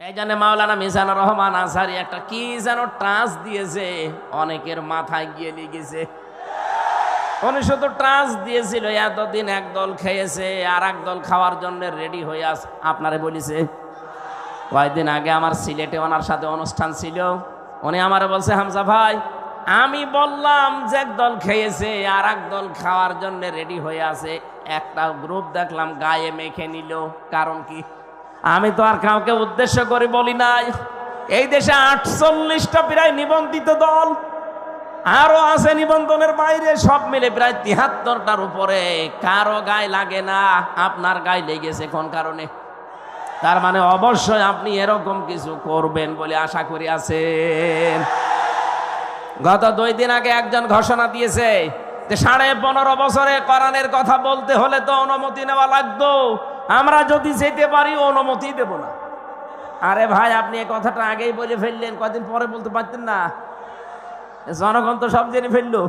এই জন্য মাওলানা মিজানুর রহমান আনসারী একটা কি যেন টাচ দিয়েছে, অনেকের মাথায় গিয়ে লেগেছে। উনি শুধু টাচ দিয়েছিল, এতদিন এক দল খেয়েছে আর এক দল খাওয়ার জন্য রেডি হয়ে আস। আপনারে বলিছে কয়েকদিন আগে আমার সিলেটে ওনার সাথে অনুষ্ঠান ছিল, উনি আমারে বলছে, হামজা ভাই আমি বললাম যে এক দল খেয়েছে আর এক দল খাওয়ার জন্য রেডি হয়ে আছে, একটা গ্রুপ দেখলাম গায়ে মেখে নিল, কারণ কি? আমি তো আর কাউকে উদ্দেশ্য করে বলি নাই। এই দেশে 48টা প্রায় নিবন্ধিত দল, আরো আছে নিবন্ধনের বাইরে, সব মিলে প্রায় 73টার উপরে। কারো গায়ে লাগে না, আপনার গায়ে লেগেছে কোন কারণে? তার মানে অবশ্যই আপনি এরকম কিছু করবেন বলে আশা করি আছেন। গত 2 দিন আগে একজন ঘোষণা দিয়েছে যে 15.5 বছরে কোরআনের কথা বলতে হলে তো অনুমতি নেওয়া লাগতো, আমরা যদি যেতে পারি অনুমতি দেব না। আরে ভাই, আপনি এই কথাটা আগেই বলে ফেললেন, কদিন পরে বলতে পারতেন না? জনগণ তো সব জেনে ফেললো।